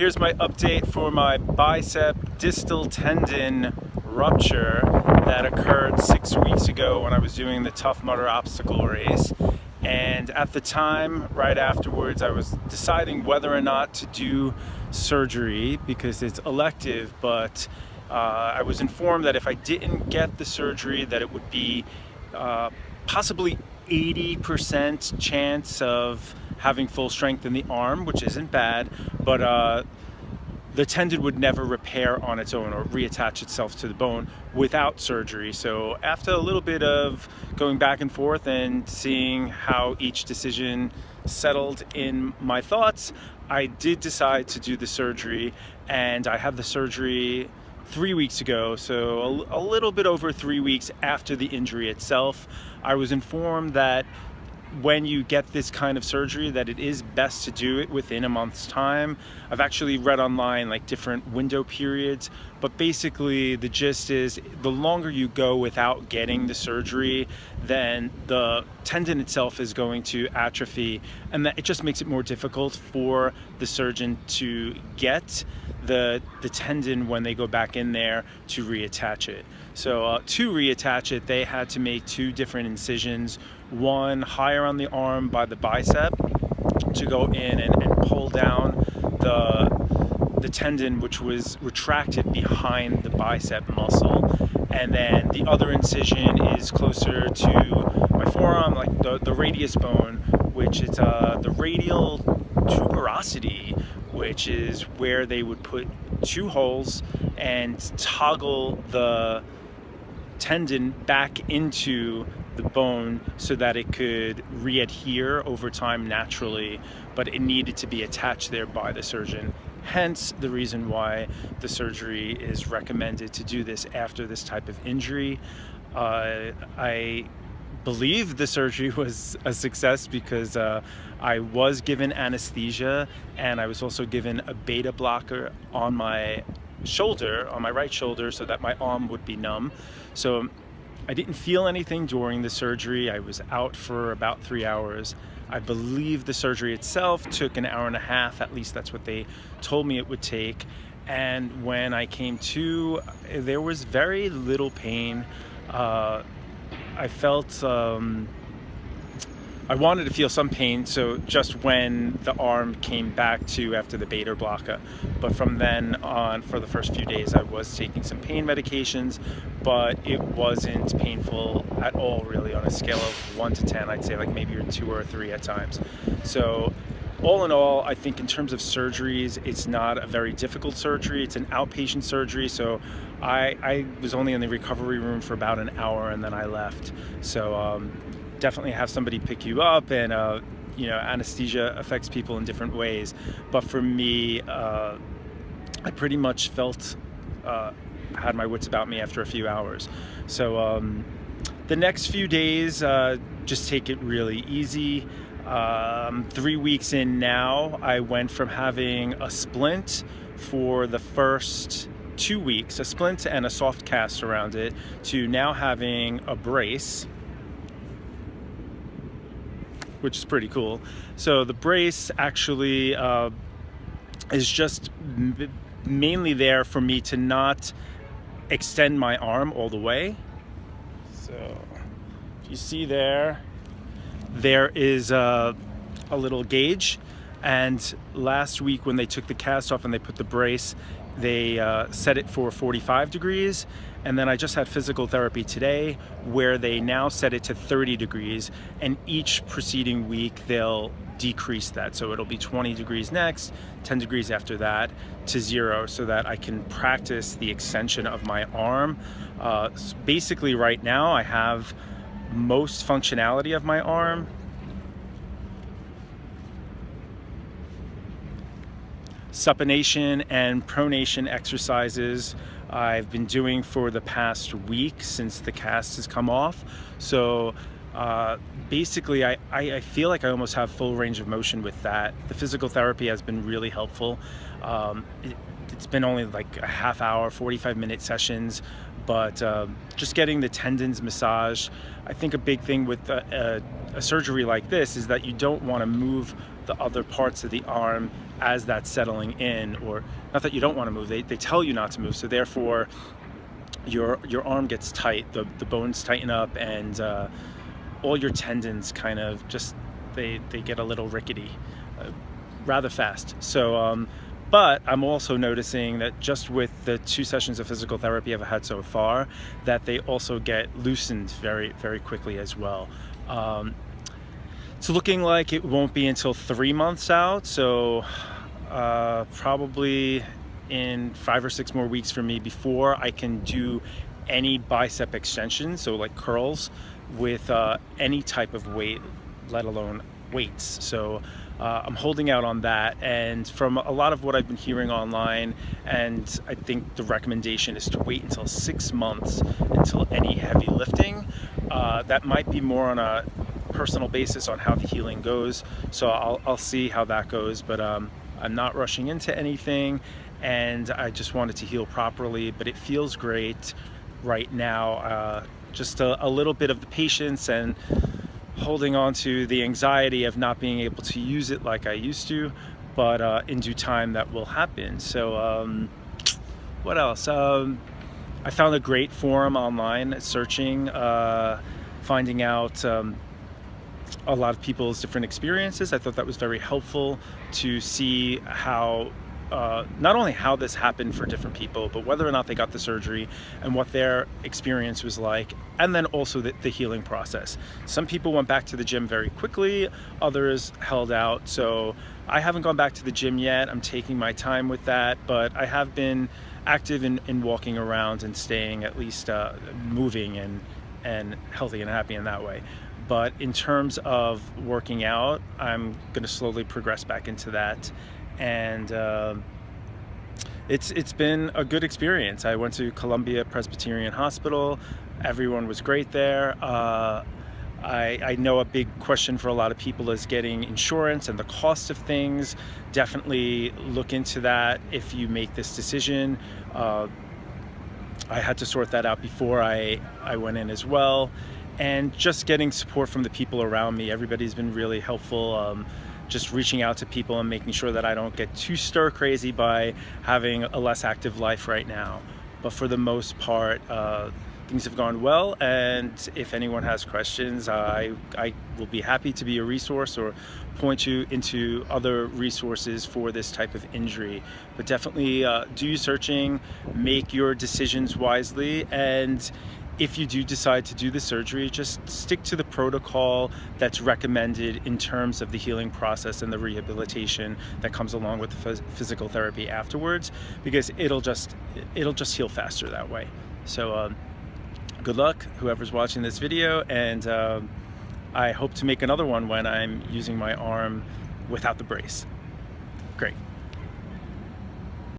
Here's my update for my bicep distal tendon rupture that occurred 6 weeks ago when I was doing the Tough Mudder obstacle race. And at the time, right afterwards, I was deciding whether or not to do surgery because it's elective, but I was informed that if I didn't get the surgery, that it would be possibly 80% chance of having full strength in the arm, which isn't bad, but the tendon would never repair on its own or reattach itself to the bone without surgery. So after a little bit of going back and forth and seeing how each decision settled in my thoughts, I did decide to do the surgery, and I had the surgery 3 weeks ago, so a little bit over 3 weeks after the injury itself. I was informed that when you get this kind of surgery that it is best to do it within a month's time. I've actually read online like different window periods, but basically the gist is the longer you go without getting the surgery, then the tendon itself is going to atrophy, and that it just makes it more difficult for the surgeon to get the tendon when they go back in there to reattach it. So to reattach it, they had to make 2 different incisions, one higher on the arm by the bicep to go in and pull down the tendon, which was retracted behind the bicep muscle, and then the other incision is closer to my forearm, like the radius bone, which is the radial tuberosity, which is where they would put 2 holes and toggle the tendon back into the bone so that it could readhere over time naturally, but it needed to be attached there by the surgeon. Hence the reason why the surgery is recommended to do this after this type of injury. I believe the surgery was a success because I was given anesthesia, and I was also given a beta blocker on my shoulder, on my right shoulder, so that my arm would be numb. So I didn't feel anything during the surgery. I was out for about 3 hours. I believe the surgery itself took an hour and a half, at least that's what they told me it would take. And when I came to, there was very little pain. I felt I wanted to feel some pain, so just when the arm came back to after the beta blocker. But from then on, for the first few days, I was taking some pain medications, but it wasn't painful at all, really. On a scale of 1 to 10, I'd say like maybe a 2 or a 3 at times. So all in all, I think in terms of surgeries, it's not a very difficult surgery. It's an outpatient surgery, so I was only in the recovery room for about an hour, and then I left. So definitely have somebody pick you up, and you know, anesthesia affects people in different ways, but for me, I pretty much felt had my wits about me after a few hours. So the next few days, just take it really easy. 3 weeks in now, I went from having a splint for the first 2 weeks, a splint and a soft cast around it, to now having a brace, which is pretty cool. So the brace actually is just mainly there for me to not extend my arm all the way. So if you see there is a little gauge, and last week when they took the cast off and they put the brace, they set it for 45 degrees, and then I just had physical therapy today where they now set it to 30 degrees, and each preceding week they'll decrease that. So it'll be 20 degrees next, 10 degrees after that, to 0, so that I can practice the extension of my arm. Basically right now I have most functionality of my arm. Supination and pronation exercises I've been doing for the past week since the cast has come off. So basically I feel like I almost have full range of motion with that. The physical therapy has been really helpful. It's been only like a half hour, 45-minute sessions, but just getting the tendons massaged. I think a big thing with a surgery like this is that you don't want to move the other parts of the arm as that's settling in, or not that you don't want to move, they tell you not to move, so therefore your arm gets tight, the bones tighten up, and all your tendons kind of just, they get a little rickety rather fast. So but I'm also noticing that just with the 2 sessions of physical therapy I've had so far, that they also get loosened very, very quickly as well. It's looking like it won't be until 3 months out, so probably in 5 or 6 more weeks for me before I can do any bicep extensions, so like curls, with any type of weight, let alone weights. So I'm holding out on that, and from a lot of what I've been hearing online, and I think the recommendation is to wait until 6 months until any heavy lifting. That might be more on a personal basis on how the healing goes, so I'll see how that goes, but I'm not rushing into anything, and I just wanted to heal properly. But it feels great right now, just a little bit of the patience and holding on to the anxiety of not being able to use it like I used to, but in due time that will happen. So what else? I found a great forum online searching, finding out a lot of people's different experiences. I thought that was very helpful to see how not only how this happened for different people, but whether or not they got the surgery and what their experience was like, and then also the healing process. Some people went back to the gym very quickly, others held out. So I haven't gone back to the gym yet. I'm taking my time with that, but I have been active in walking around and staying at least moving and healthy and happy in that way. But in terms of working out, I'm going to slowly progress back into that. And it's been a good experience. I went to Columbia Presbyterian Hospital. Everyone was great there. I know a big question for a lot of people is getting insurance and the cost of things. Definitely look into that if you make this decision. I had to sort that out before I went in as well. And just getting support from the people around me. Everybody's been really helpful. Just reaching out to people and making sure that I don't get too stir crazy by having a less active life right now. But for the most part, things have gone well, and if anyone has questions, I will be happy to be a resource or point you into other resources for this type of injury. But definitely do your searching, make your decisions wisely, and if you do decide to do the surgery, just stick to the protocol that's recommended in terms of the healing process and the rehabilitation that comes along with the physical therapy afterwards, because it'll just heal faster that way. So good luck, whoever's watching this video, and I hope to make another one when I'm using my arm without the brace. Great.